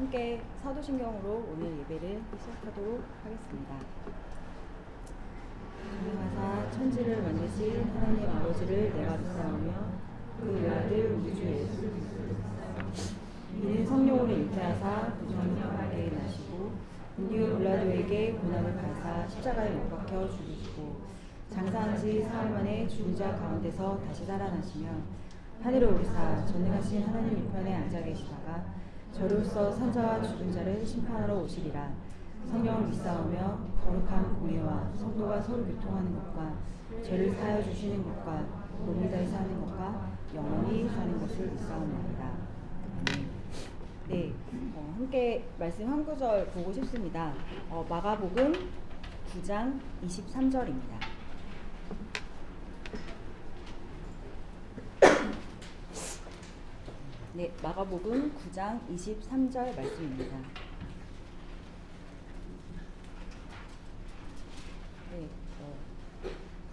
함께 사도신경으로 오늘 예배를 시작하도록 하겠습니다. 전능하사 천지를 만드신 하나님 아버지를 내가 믿사오며 그 외아들 우리 주 예수 이는 성령으로 잉태하사 부정하게 나시고 본디오 빌라도에게 고난을 받으사 십자가에 못 박혀 죽으시고 장사한 지 사흘 만에 죽은 자 가운데서 다시 살아나시며 하늘에 오르사 전능하신 하나님 우편에 앉아 계시다가 저로서 산자와 죽은 자를 심판하러 오시리라. 성령을 믿사오며 거룩한 공예와 성도가 서로 교통하는 것과 죄를 사하여 주시는 것과 몸이 다히 사는 것과 영원히 사는 것을 믿사옵나이다. 네, 함께 말씀 한 구절 보고 싶습니다. 마가복음 9장 23절입니다. 네, 마가복음 9장 23절 말씀입니다. 네,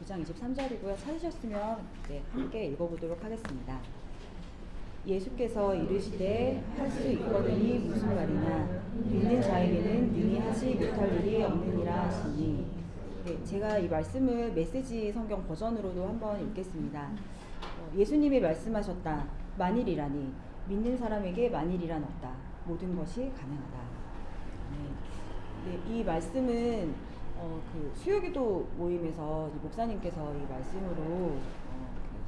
9장 23절이고요. 찾으셨으면 네, 함께 읽어보도록 하겠습니다. 예수께서 이르시되 할 수 있거든이 무슨 말이냐 믿는 자에게는 능히 하지 못할 일이 없느니라 하시니. 네, 제가 이 말씀을 메시지 성경 버전으로도 한번 읽겠습니다. 예수님이 말씀하셨다. 만일이라니 믿는 사람에게 만일이란 없다. 모든 것이 가능하다. 네, 이 말씀은 그 수요기도 모임에서 목사님께서 이 말씀으로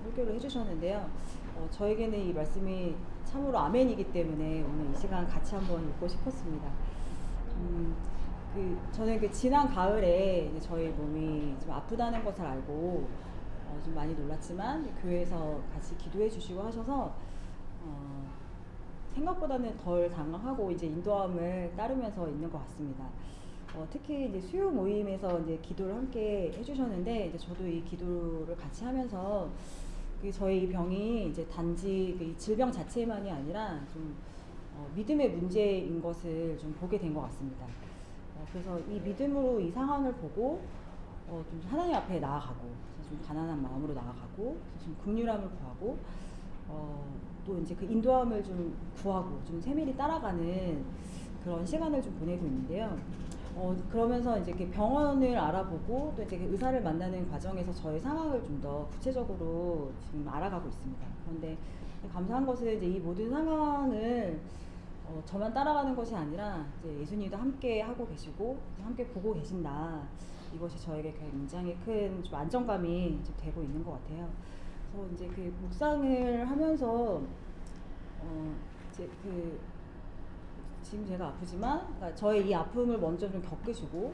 설교를 해주셨는데요. 저에게는 이 말씀이 참으로 아멘이기 때문에 오늘 이 시간 같이 한번 읽고 싶었습니다. 저는 지난 가을에 이제 저희 몸이 좀 아프다는 것을 알고 좀 많이 놀랐지만 교회에서 같이 기도해 주시고 하셔서 생각보다는 덜 당황하고 이제 인도함을 따르면서 있는 것 같습니다. 특히 이제 수요 모임에서 이제 기도를 함께 해주셨는데 이제 저도 이 기도를 같이 하면서 저희 이 병이 이제 단지 이 질병 자체만이 아니라 좀 믿음의 문제인 것을 좀 보게 된 것 같습니다. 그래서 이 믿음으로 이 상황을 보고 좀 하나님 앞에 나아가고 좀 가난한 마음으로 나아가고 좀 긍휼함을 구하고 또 이제 그 인도함을 좀 구하고 좀 세밀히 따라가는 그런 시간을 좀 보내고 있는데요. 그러면서 이제 이렇게 병원을 알아보고 또 이제 의사를 만나는 과정에서 저의 상황을 좀 더 구체적으로 지금 알아가고 있습니다. 그런데 감사한 것은 이제 이 모든 상황을 저만 따라가는 것이 아니라 이제 예수님도 함께 하고 계시고 함께 보고 계신다. 이것이 저에게 굉장히 큰 좀 안정감이 좀 되고 있는 것 같아요. 그래서 이제 그 묵상을 하면서 이제 지금 제가 아프지만 그러니까 저의 이 아픔을 먼저 좀 겪으시고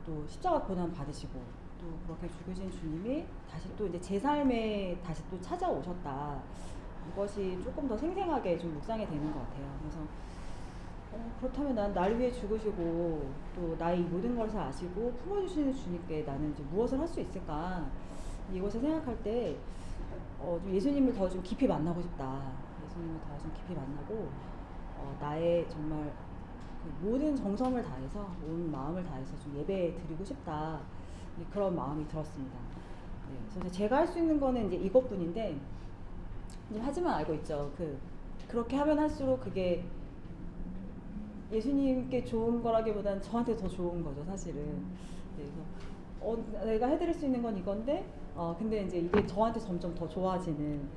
또 십자가 고난 받으시고 또 그렇게 죽으신 주님이 다시 또 이제 제 삶에 다시 또 찾아오셨다. 이것이 조금 더 생생하게 좀 묵상이 되는 것 같아요. 그래서 그렇다면 난 날 위해 죽으시고 또 나의 모든 것을 아시고 품어주시는 주님께 나는 이제 무엇을 할 수 있을까? 이것을 생각할 때 예수님을 더 좀 깊이 만나고 싶다. 예수님을 더 좀 깊이 만나고 나의 정말 그 모든 정성을 다해서 온 마음을 다해서 좀 예배 드리고 싶다. 그런 마음이 들었습니다. 네, 그래서 제가 할 수 있는 거는 이제 이것뿐인데 하지만 알고 있죠. 그렇게 하면 할수록 그게 예수님께 좋은 거라기보다는 저한테 더 좋은 거죠, 사실은. 네, 그래서 내가 해드릴 수 있는 건 이건데, 근데 이제 이게 저한테 점점 더 좋아지는.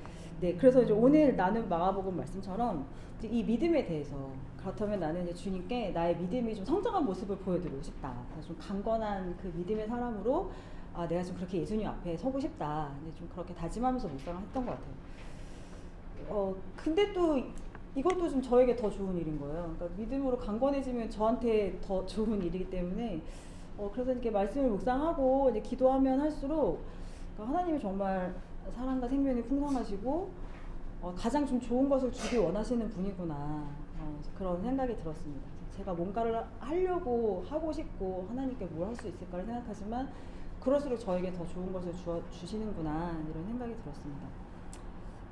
네, 그래서 이제 오늘 나는 마가복음 말씀처럼 이제 이 믿음에 대해서 그렇다면 나는 이제 주님께 나의 믿음이 좀 성장한 모습을 보여드리고 싶다. 그래서 좀 강건한 그 믿음의 사람으로 내가 좀 그렇게 예수님 앞에 서고 싶다. 이제 좀 그렇게 다짐하면서 묵상을 했던 것 같아요. 근데 또 이것도 좀 저에게 더 좋은 일인 거예요. 그러니까 믿음으로 강건해지면 저한테 더 좋은 일이기 때문에 그래서 이렇게 말씀을 묵상하고 이제 기도하면 할수록 그러니까 하나님이 정말 사랑과 생명이 풍성하시고 가장 좀 좋은 것을 주기 원하시는 분이구나 그런 생각이 들었습니다. 제가 뭔가를 하려고 하고 싶고 하나님께 뭘 할 수 있을까를 생각하지만 그럴수록 저에게 더 좋은 것을 주시는구나 이런 생각이 들었습니다.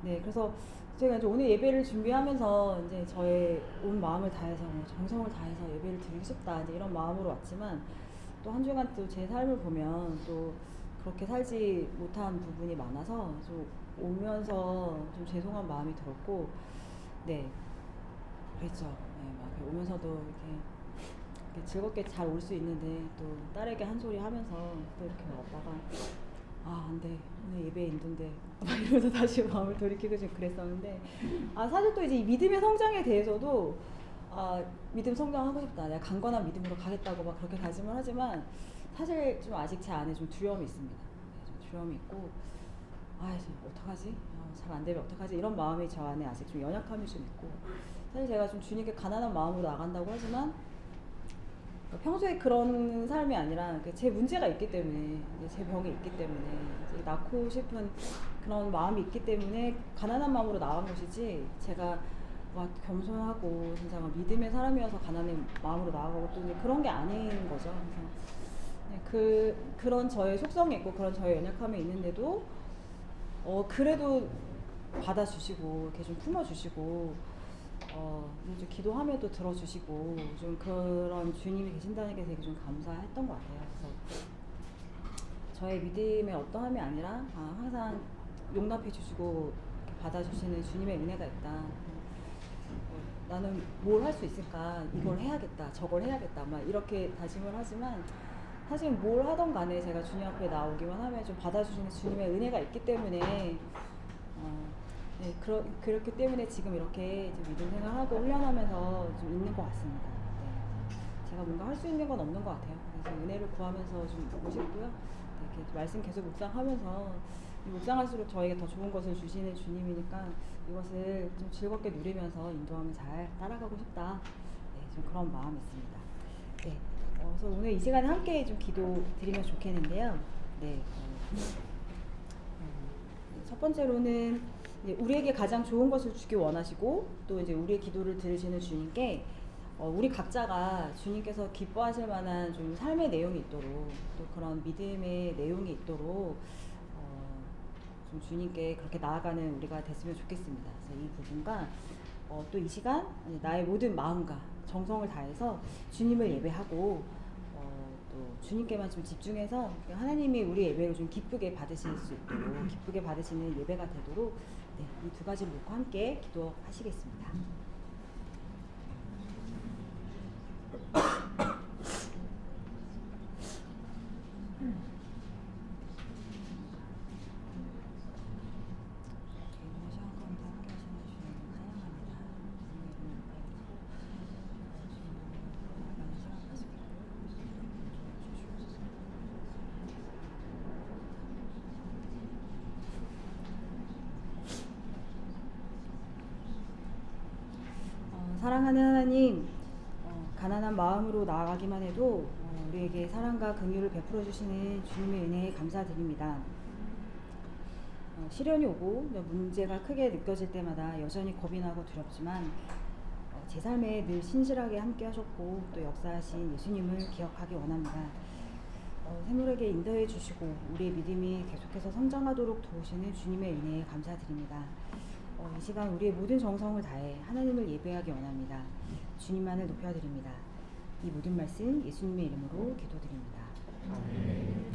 네, 그래서 제가 이제 오늘 예배를 준비하면서 이제 저의 온 마음을 다해서 정성을 다해서 예배를 드리고 싶다 이제 이런 마음으로 왔지만 또 한 주간 또 제 삶을 보면 또 그렇게 살지 못한 부분이 많아서 좀 오면서 좀 죄송한 마음이 들었고 네 그랬죠. 막 이렇게 오면서도 이렇게 즐겁게 잘 올 수 있는데 또 딸에게 한 소리 하면서 또 이렇게 왔다가 아, 안 돼. 오늘 예배 인도인데. 막 이러면서 다시 마음을 돌이키고 좀 그랬었는데, 아, 사실 또 이제 이 믿음의 성장에 대해서도, 아, 믿음 성장하고 싶다. 내가 강건한 믿음으로 가겠다고 막 그렇게 다짐을 하지만, 사실 좀 아직 제 안에 좀 두려움이 있습니다. 네, 좀 두려움이 있고, 아, 이제 어떡하지? 잘 안 되면 어떡하지? 이런 마음이 저 안에 아직 좀 연약함이 좀 있고, 사실 제가 좀 주님께 가난한 마음으로 나간다고 하지만, 평소에 그런 삶이 아니라 제 문제가 있기 때문에 제 병이 있기 때문에 이제 낳고 싶은 그런 마음이 있기 때문에 가난한 마음으로 나간 것이지 제가 막 겸손하고 진짜 막 믿음의 사람이어서 가난한 마음으로 나아가고 또 이제 그런 게 아닌 거죠. 그래서 그런 저의 속성이 있고 그런 저의 연약함이 있는데도 그래도 받아주시고 이렇게 좀 품어주시고 좀 기도함에도 들어주시고 좀 그런 주님이 계신다는 게 되게 좀 감사했던 것 같아요. 그래서 저의 믿음의 어떠함이 아니라 항상 용납해 주시고 받아주시는 주님의 은혜가 있다. 나는 뭘 할 수 있을까? 이걸 해야겠다. 저걸 해야겠다. 막 이렇게 다짐을 하지만 사실 뭘 하던 간에 제가 주님 앞에 나오기만 하면 좀 받아주시는 주님의 은혜가 있기 때문에 네, 그렇기 때문에 지금 이렇게 좀 믿음 생활하고 훈련하면서 좀 있는 것 같습니다. 네. 제가 뭔가 할 수 있는 건 없는 것 같아요. 그래서 은혜를 구하면서 좀 보고 싶고요. 네, 이렇게 말씀 계속 묵상하면서 묵상할수록 저에게 더 좋은 것을 주시는 주님이니까 이것을 좀 즐겁게 누리면서 인도하면 잘 따라가고 싶다. 네, 좀 그런 마음이 있습니다. 네, 그래서 오늘 이 시간에 함께 좀 기도 드리면 좋겠는데요. 네, 첫 번째로는 우리에게 가장 좋은 것을 주기 원하시고 또 이제 우리의 기도를 들으시는 주님께 우리 각자가 주님께서 기뻐하실 만한 좀 삶의 내용이 있도록 또 그런 믿음의 내용이 있도록 좀 주님께 그렇게 나아가는 우리가 됐으면 좋겠습니다. 그래서 이 부분과 또 이 시간 나의 모든 마음과 정성을 다해서 주님을 예배하고 또 주님께만 좀 집중해서 하나님이 우리 예배를 좀 기쁘게 받으실 수 있도록 기쁘게 받으시는 예배가 되도록 네, 이 두 가지를 놓고 함께 기도하시겠습니다. 사랑하는 하나님, 가난한 마음으로 나아가기만 해도 우리에게 사랑과 긍휼을 베풀어 주시는 주님의 은혜에 감사드립니다. 시련이 오고 문제가 크게 느껴질 때마다 여전히 겁이 나고 두렵지만 제 삶에 늘 신실하게 함께 하셨고 또 역사하신 예수님을 기억하기 원합니다. 샘물에게 인도해 주시고 우리의 믿음이 계속해서 성장하도록 도우시는 주님의 은혜에 감사드립니다. 이 시간 우리의 모든 정성을 다해 하나님을 예배하기 원합니다. 주님만을 높여드립니다. 이 모든 말씀 예수님의 이름으로 기도드립니다. 아멘.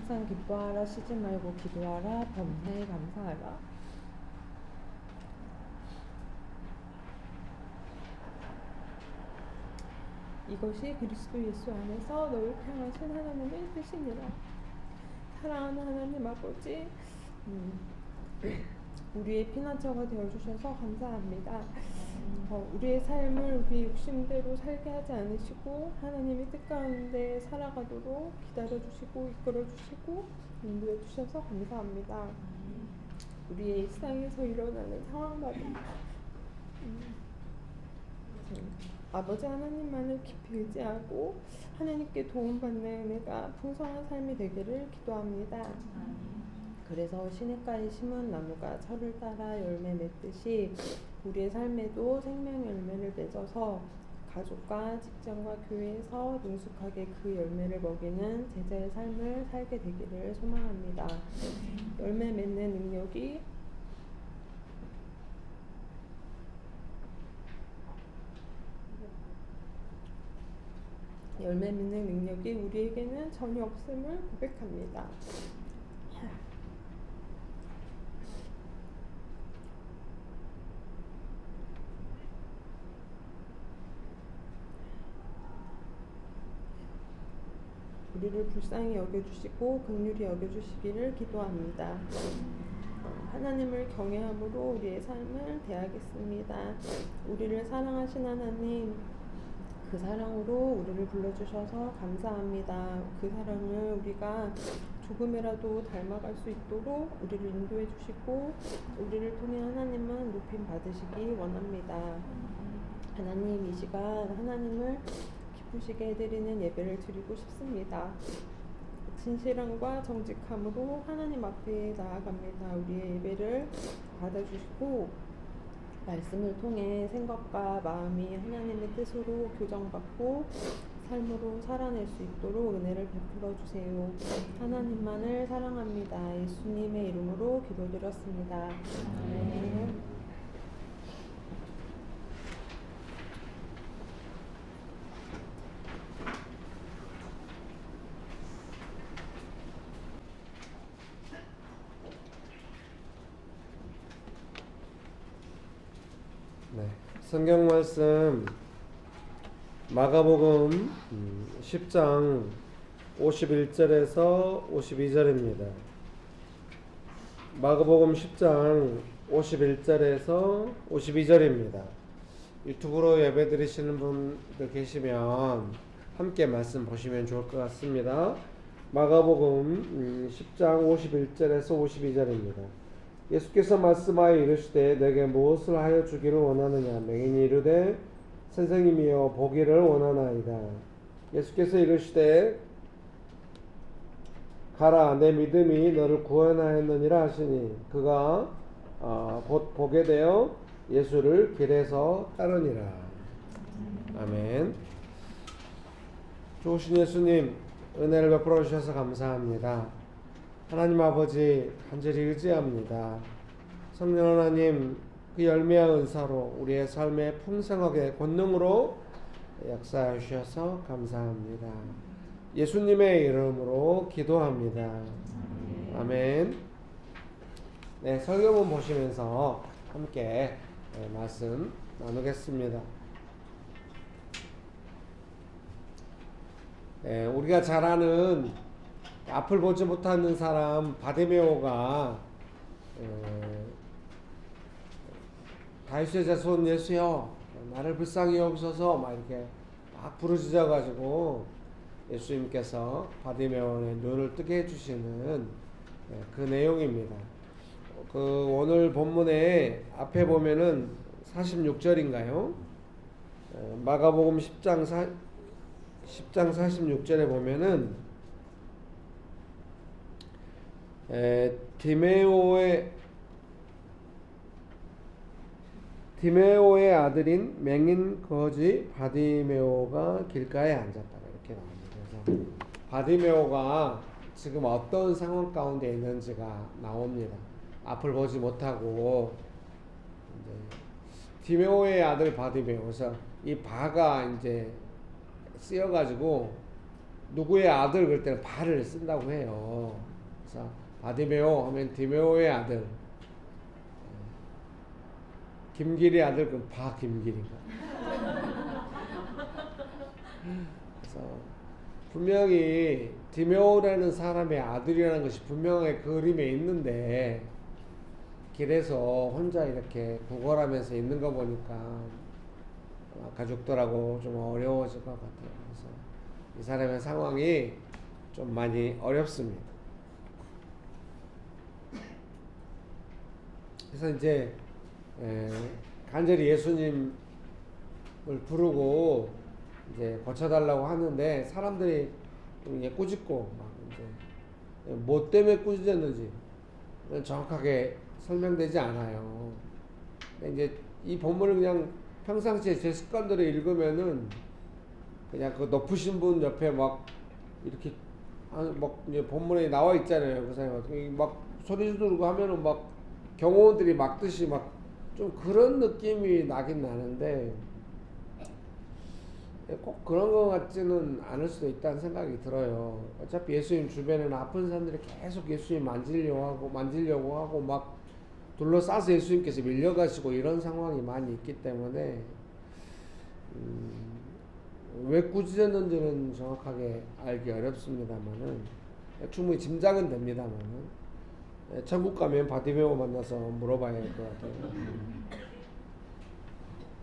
항상 기뻐하라, 쉬지 말고 기도하라, 범사에 감사하라. 이것이 그리스도 예수 안에서 너를 향하신 하나님의 뜻이니라. 사랑하는 하나님 아버지, 우리의 피난처가 되어주셔서 감사합니다. 우리의 삶을 우리 욕심대로 살게 하지 않으시고 하나님의 뜻 가운데 살아가도록 기다려주시고 이끌어주시고 인도해주셔서 감사합니다. 우리의 일상에서 일어나는 상황마다 아버지 하나님만을 깊이 의지하고 하나님께 도움받는 은혜가 풍성한 삶이 되기를 기도합니다. 그래서 시냇가에 심은 나무가 철을 따라 열매 맺듯이 우리의 삶에도 생명 열매를 맺어서 가족과 직장과 교회에서 능숙하게 그 열매를 먹이는 제자의 삶을 살게 되기를 소망합니다. 열매 맺는 능력이 우리에게는 전혀 없음을 고백합니다. 우리를 불쌍히 여겨주시고 긍휼히 여겨주시기를 기도합니다. 하나님을 경외함으로 우리의 삶을 대하겠습니다. 우리를 사랑하신 하나님, 그 사랑으로 우리를 불러주셔서 감사합니다. 그 사랑을 우리가 조금이라도 닮아갈 수 있도록 우리를 인도해 주시고 우리를 통해 하나님만 높임 받으시기 원합니다. 하나님, 이 시간 하나님을 기쁘시게 해드리는 예배를 드리고 싶습니다. 진실함과 정직함으로 하나님 앞에 나아갑니다. 우리의 예배를 받아주시고 말씀을 통해 생각과 마음이 하나님의 뜻으로 교정받고 삶으로 살아낼 수 있도록 은혜를 베풀어 주세요. 하나님만을 사랑합니다. 예수님의 이름으로 기도드렸습니다. 아멘. 네, 성경 말씀 마가복음 10장 51절에서 52절입니다. 마가복음 10장 51절에서 52절입니다. 유튜브로 예배 드리시는 분들 계시면 함께 말씀 보시면 좋을 것 같습니다. 마가복음 10장 51절에서 52절입니다. 예수께서 말씀하여 이르시되 내게 무엇을 하여 주기를 원하느냐. 맹인이 이르되 선생님이여 보기를 원하나이다. 예수께서 이르시되 가라 내 믿음이 너를 구원하였느니라 하시니 그가 곧 보게 되어 예수를 길에서 따르니라. 아멘. 좋으신 예수님 은혜를 베풀어 주셔서 감사합니다. 하나님 아버지 간절히 의지합니다. 성령 하나님 그 열매와 은사로 우리의 삶에 풍성하게 권능으로 역사해 주셔서 감사합니다. 예수님의 이름으로 기도합니다. 아멘. 네, 설교문 보시면서 함께 말씀 나누겠습니다. 우리가 잘 아는 앞을 보지 못하는 사람 바디메오가 다윗의 자손 예수여 나를 불쌍히 여기소서 막 이렇게 막 부르짖어 가지고 예수님께서 바디메오의 눈을 뜨게 해주시는 그 내용입니다. 그 오늘 본문에 앞에 보면은 46절인가요? 마가복음 10장 46절에 보면은 디메오의 아들인 맹인 거지 바디메오가 길가에 앉았다 이렇게 나옵니다. 그래서 바디메오가 지금 어떤 상황 가운데 있는지가 나옵니다. 앞을 보지 못하고 이제 디메오의 아들 바디메오. 그래서 이 바가 이제 쓰여가지고 누구의 아들 그럴 때는 바를 쓴다고 해요. 그래서 바디메오 하면 디메오의 아들, 김길의 아들 그럼 바 김길인가. 그래서 분명히 디메오라는 사람의 아들이라는 것이 분명하게 그림에 있는데 길에서 혼자 이렇게 구걸하면서 있는 거 보니까 가족들하고 좀 어려워질 것 같아요. 그래서 이 사람의 상황이 좀 많이 어렵습니다. 그래서 이제 간절히 예수님을 부르고 이제 고쳐달라고 하는데 사람들이 좀 꾸짖고 막 이제 뭐 때문에 꾸짖었는지 정확하게 설명되지 않아요. 근데 이제 이 본문을 그냥 평상시에 제 습관대로 읽으면은 그냥 그 높으신 분 옆에 막 이렇게 막 이제 본문에 나와 있잖아요. 그 사람이 막 소리 지르고 하면은 막 경호원들이 막듯이 막 좀 그런 느낌이 나긴 나는데 꼭 그런 것 같지는 않을 수도 있다는 생각이 들어요. 어차피 예수님 주변에는 아픈 사람들이 계속 예수님 만지려고 하고 막 둘러싸서 예수님께서 밀려가시고 이런 상황이 많이 있기 때문에 왜 꾸짖었는지는 정확하게 알기 어렵습니다만은 충분히 짐작은 됩니다만은 천국 가면 바디메오 만나서 물어봐야 할 것 같아요.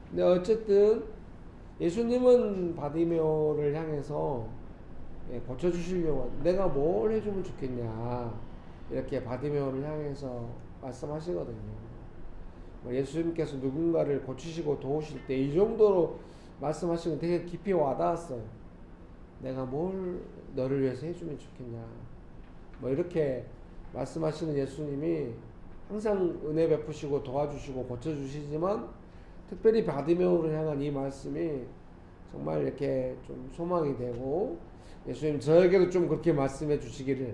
근데 어쨌든 예수님은 바디메오를 향해서 고쳐주시려고 내가 뭘 해주면 좋겠냐 이렇게 바디메오를 향해서 말씀하시거든요. 예수님께서 누군가를 고치시고 도우실 때 이 정도로 말씀하시는 되게 깊이 와닿았어요. 내가 뭘 너를 위해서 해주면 좋겠냐 뭐 이렇게 말씀하시는 예수님이 항상 은혜 베푸시고 도와주시고 고쳐주시지만 특별히 바디메오를 향한 이 말씀이 정말 이렇게 좀 소망이 되고 예수님 저에게도 좀 그렇게 말씀해 주시기를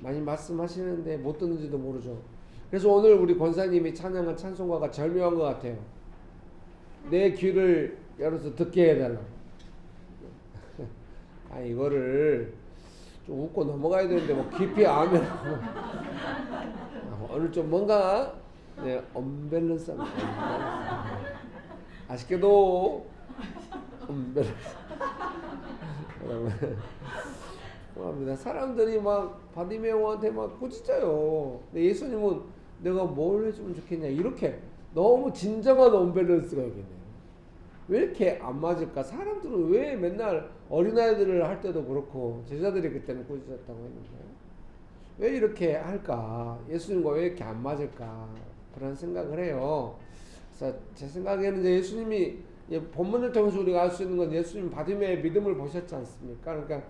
많이 말씀하시는데 못 듣는지도 모르죠. 그래서 오늘 우리 권사님이 찬양한 찬송가가 절묘한 것 같아요. 내 귀를 열어서 듣게 해달라고. 아 이거를 좀 웃고 넘어가야 되는데 뭐 깊이 알면 오늘 좀 뭔가 언밸런스합니다. 아쉽게도 언밸런스. 합니다. 사람들이 막 바디메오한테 막 꾸짖어요. 근데 예수님은 내가 뭘 해주면 좋겠냐 이렇게 너무 진정한 언밸런스가 있겠네요. 왜 이렇게 안 맞을까? 사람들은 왜 맨날 어린아이들을 할 때도 그렇고 제자들이 그때는 꾸짖었다고 했는데 왜 이렇게 할까? 예수님과 왜 이렇게 안 맞을까? 그런 생각을 해요. 그래서 제 생각에는 이제 예수님이 본문을 통해서 우리가 알 수 있는 건 예수님 바디메오의 믿음을 보셨지 않습니까? 그러니까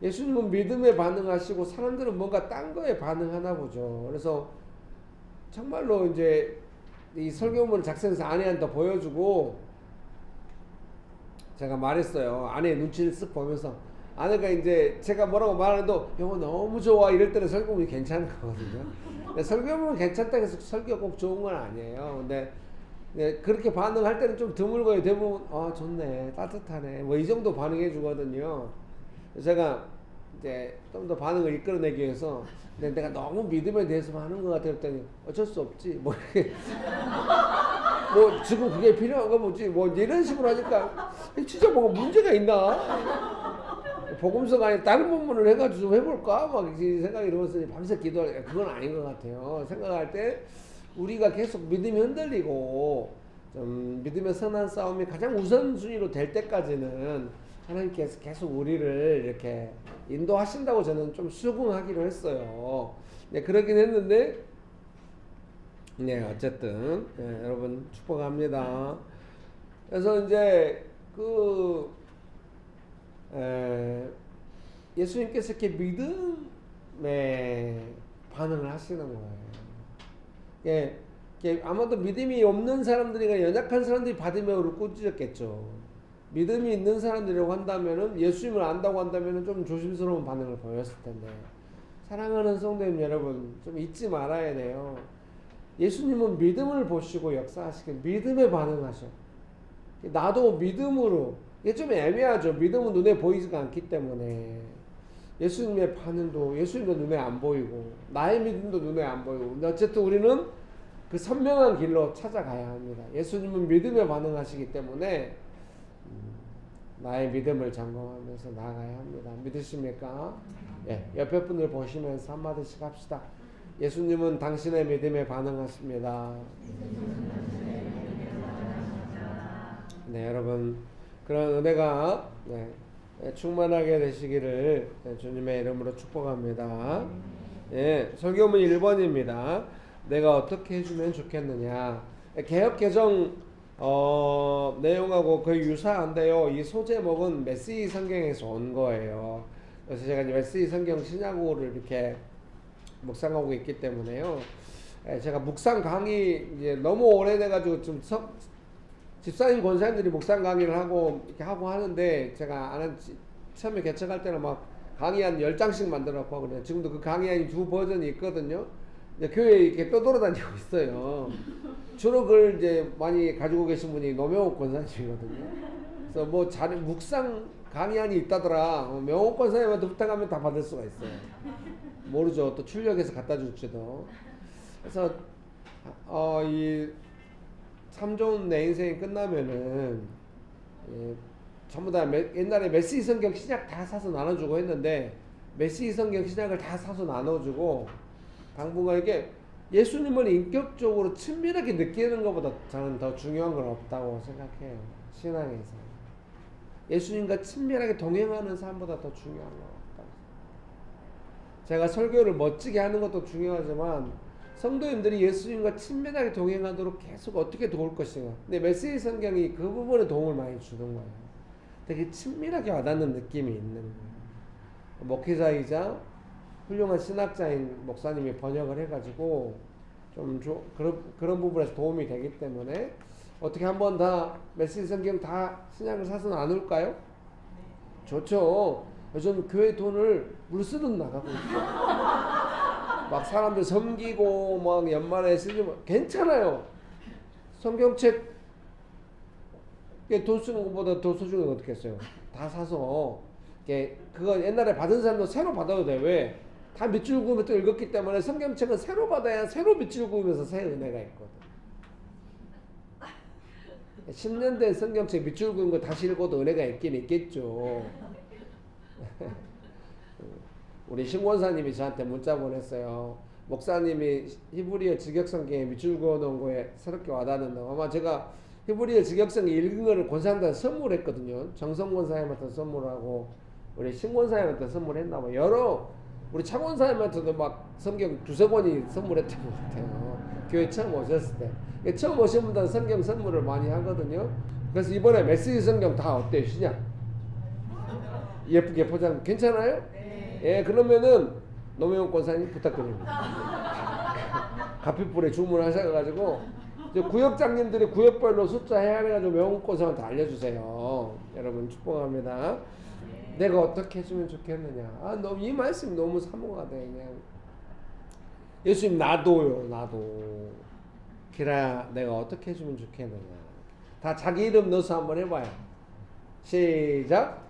예수님은 믿음에 반응하시고 사람들은 뭔가 딴 거에 반응하나 보죠. 그래서 정말로 이제 이 설교문을 작성해서 아내한테 보여주고 제가 말했어요. 아내 눈치를 쓱 보면서 아내가 이제 제가 뭐라고 말해도 이거 너무 좋아 이럴 때는 설교문이 괜찮은 거거든요. 근데 설교문은 괜찮다고 해서 설교가 꼭 좋은 건 아니에요. 근데 그렇게 반응할 때는 좀 드물고요. 대부분 좋네 따뜻하네 뭐 이 정도 반응해 주거든요. 제가 이제 좀 더 반응을 이끌어내기 위해서 근데 내가 너무 믿음에 대해서만 하는 것 같아 했더니 어쩔 수 없지 뭐 이렇게 뭐 지금 그게 필요한 거 뭐지 뭐 이런 식으로 하니까 진짜 뭐가 문제가 있나 복음서가 아니라 다른 본문을 해가지고 좀 해볼까 막 생각이 들어서 밤새 기도할 그건 아닌 것 같아요. 생각할 때 우리가 계속 믿음이 흔들리고 좀 믿음의 선한 싸움이 가장 우선순위로 될 때까지는 하나님께서 계속 우리를 이렇게 인도하신다고 저는 좀 수긍하기로 했어요. 네, 그러긴 했는데, 네, 어쨌든, 네, 여러분 축복합니다. 그래서 이제, 예수님께서 이렇게 믿음에 반응을 하시는 거예요. 아마도 믿음이 없는 사람들이나 연약한 사람들이 바디메오를 꾸짖었겠죠. 믿음이 있는 사람들이라고 한다면은 예수님을 안다고 한다면은 좀 조심스러운 반응을 보였을 텐데 사랑하는 성도님 여러분 좀 잊지 말아야 돼요. 예수님은 믿음을 보시고 역사하시길 믿음에 반응하셔. 나도 믿음으로 이게 좀 애매하죠. 믿음은 눈에 보이지가 않기 때문에 예수님의 반응도 예수님도 눈에 안 보이고 나의 믿음도 눈에 안 보이고 근데 어쨌든 우리는 그 선명한 길로 찾아가야 합니다. 예수님은 믿음에 반응하시기 때문에 나의 믿음을 점검하면서 나아가야 합니다. 믿으십니까? 예, 옆에 분들 보시면서 한마디씩 합시다. 예수님은 당신의 믿음에 반응하십니다. 네, 여러분 그런 은혜가 충만하게 되시기를 주님의 이름으로 축복합니다. 예, 설교문 1번입니다. 내가 어떻게 해주면 좋겠느냐. 개역개정 내용하고 거의 유사한데요. 이 소제목은 메시지 성경에서 온 거예요. 그래서 제가 메시지 성경 신약어를 이렇게 묵상하고 있기 때문에요. 제가 묵상 강의 이제 너무 오래돼가지고 좀 집사님 권사님들이 묵상 강의를 하고 이렇게 하고 하는데 제가 처음에 개척할 때는 막 강의 한 10장씩 만들었고 그래요. 지금도 그 강의 한 2버전이 있거든요. 이제 교회에 이렇게 떠돌아다니고 있어요. 주로 그걸 이제 많이 가지고 계신 분이 노명옥 권사님이거든요. 그래서 뭐 묵상 강의안이 있다더라. 명옥 권사님한테 부탁하면 다 받을 수가 있어요. 모르죠. 또 출력해서 갖다 줄지도. 그래서 이 참 좋은 내 인생이 끝나면은 전부 다 옛날에 메시지 성경 신약 다 사서 나눠주고 했는데 메시지 성경 신약을 다 사서 나눠주고 당분간 이게 예수님을 인격적으로 친밀하게 느끼는 것보다 저는 더 중요한 건 없다고 생각해요. 신앙에서 예수님과 친밀하게 동행하는 삶보다 더 중요한 건 없다고. 제가 설교를 멋지게 하는 것도 중요하지만 성도님들이 예수님과 친밀하게 동행하도록 계속 어떻게 도울 것인가. 근데 메시지 성경이 그 부분에 도움을 많이 주는 거예요. 되게 친밀하게 와닿는 느낌이 있는 거예요. 목회자이자 훌륭한 신학자인 목사님이 번역을 해가지고 좀 그런 부분에서 도움이 되기 때문에 어떻게 한번 다 메시지 성경 다 신약을 사서 나눌까요? 좋죠. 요즘 교회 돈을 물쓰듯 나가고 있어요. 막 사람들 섬기고 막 연말에 쓰지만 괜찮아요. 성경책에 돈 쓰는 것보다 더 소중한 건 어떻겠어요? 다 사서 그거 옛날에 받은 사람도 새로 받아도 돼. 왜? 다 밑줄 그으면 또 읽었기 때문에 성경책은 새로 받아야 새로 밑줄 그으면서 새 은혜가 있거든. 10년 된 성경책 밑줄 그은 거 다시 읽어도 은혜가 있긴 있겠죠. 우리 신권사님이 저한테 문자 보냈어요. 목사님이 히브리어 직역성경에 밑줄 그어놓은 거에 새롭게 와닿는다고. 아마 제가 히브리어 직역성 읽은 거를 권사님한테 선물했거든요. 정성 권사님한테 선물하고 우리 신권사님한테 선물했나봐. 우리 차권사님한테도 막 성경 2-3권이 선물했던 것 같아요. 교회 처음 오셨을 때. 처음 오신 분들은 성경 선물을 많이 하거든요. 그래서 이번에 메시지 성경 다 어때요? 신약? 예쁘게 포장 괜찮아요? 예, 그러면은 노명훈 권사님 부탁드립니다. 가피불에 주문하셔가지고 구역장님들이 구역별로 숫자 해가지고 명훈 권사한테 알려주세요. 여러분 축복합니다. 내가 어떻게 해주면 좋겠느냐. 이 말씀이 너무 사모가 돼. 그냥 예수님 나도요. 나도. 기라 내가 어떻게 해주면 좋겠느냐. 다 자기 이름 넣어서 한번 해봐요. 시작.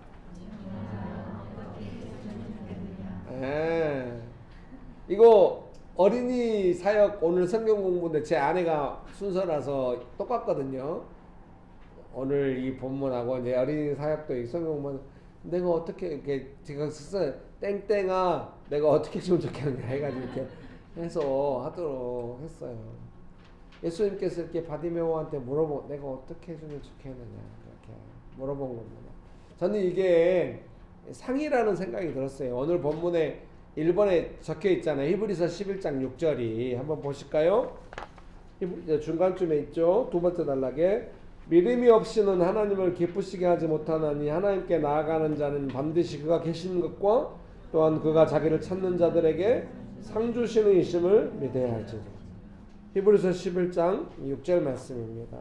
이거 어린이 사역 오늘 성경 공부인데 제 아내가 순서라서 똑같거든요. 오늘 이 본문하고 이제 어린이 사역도 이 성경 공부는 내가 어떻게 이렇게 제가 쓰서 땡땡아 내가 어떻게 해주면 좋겠느냐 해가지고 이렇게 해서 하도록 했어요. 예수님께서 이렇게 바디메오한테 내가 어떻게 해주면 좋겠느냐 이렇게 물어본 겁니다. 저는 이게 상이라는 생각이 들었어요. 오늘 본문에 1번에 적혀 있잖아요. 히브리서 11장 6절이 한번 보실까요? 중간쯤에 있죠. 두 번째 단락에 믿음이 없이는 하나님을 기쁘시게 하지 못하나니 하나님께 나아가는 자는 반드시 그가 계시는 것과 또한 그가 자기를 찾는 자들에게 상 주시는 이심을 믿어야 할지도. 히브리서 11장 6절 말씀입니다.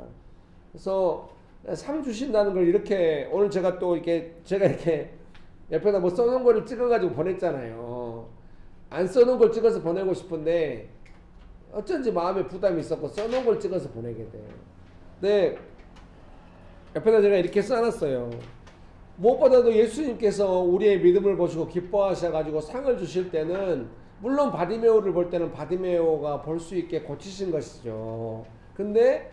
그래서 상 주신다는 걸 이렇게 오늘 제가 이렇게 옆에다 뭐 써놓은 거를 찍어가지고 보냈잖아요. 안 써놓은 걸 찍어서 보내고 싶은데 어쩐지 마음에 부담이 있었고 써놓은 걸 찍어서 보내게 돼요. 근데 옆에다 제가 이렇게 써놨어요. 무엇보다도 예수님께서 우리의 믿음을 보시고 기뻐하셔가지고 상을 주실 때는 물론 바디메오를 볼 때는 바디메오가 볼 수 있게 고치신 것이죠. 근데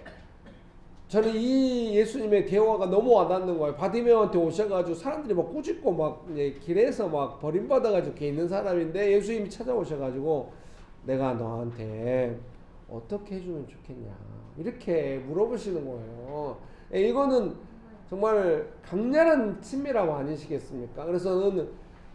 저는 이 예수님의 대화가 너무 와닿는 거예요. 바디메오한테 오셔가지고 사람들이 막 꾸짖고 막 길에서 막 버림받아가지고 이렇게 있는 사람인데 예수님이 찾아오셔가지고 내가 너한테 어떻게 해주면 좋겠냐 이렇게 물어보시는 거예요. 이거는 정말 강렬한 친밀함 아니시겠습니까? 그래서 저는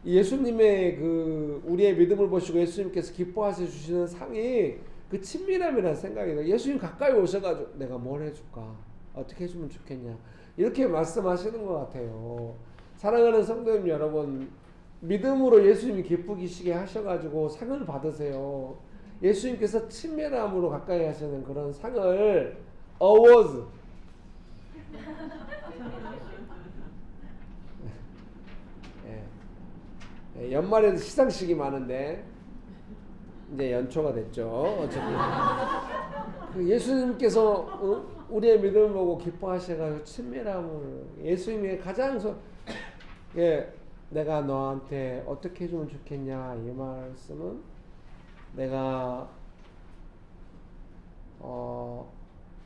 예수님의 그 우리의 믿음을 보시고 예수님께서 기뻐하셔 주시는 상이 그 친밀함이라는 생각이 들어요. 예수님 가까이 오셔가지고 내가 뭘 해줄까? 어떻게 해주면 좋겠냐? 이렇게 말씀하시는 것 같아요. 사랑하는 성도님 여러분, 믿음으로 예수님이 기쁘시게 하셔가지고 상을 받으세요. 예수님께서 친밀함으로 가까이 하시는 그런 상을 어워즈 연말에도 시상식이 많은데 이제 연초가 됐죠. 어차피 그 예수님께서 우리의 믿음을 보고 기뻐하셔가지고 친밀함을 예수님이 가장 내가 너한테 어떻게 해주면 좋겠냐 이 말씀은 내가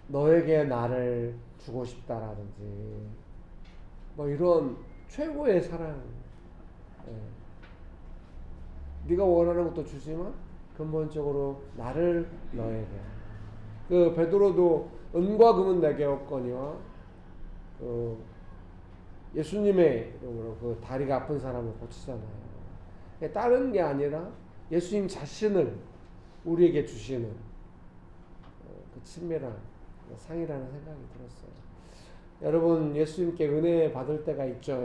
너에게 나를 주고 싶다라든지 뭐 이런 최고의 사랑. 네가 원하는 것도 주지만 근본적으로 나를 너에게. 그 베드로도 은과 금은 내게 없거니와 그 예수님의 이름으로 그 다리가 아픈 사람을 고치잖아요. 다른 게 아니라 예수님 자신을 우리에게 주시는 그 친밀한 상이라는 생각이 들었어요. 여러분 예수님께 은혜 받을 때가 있죠.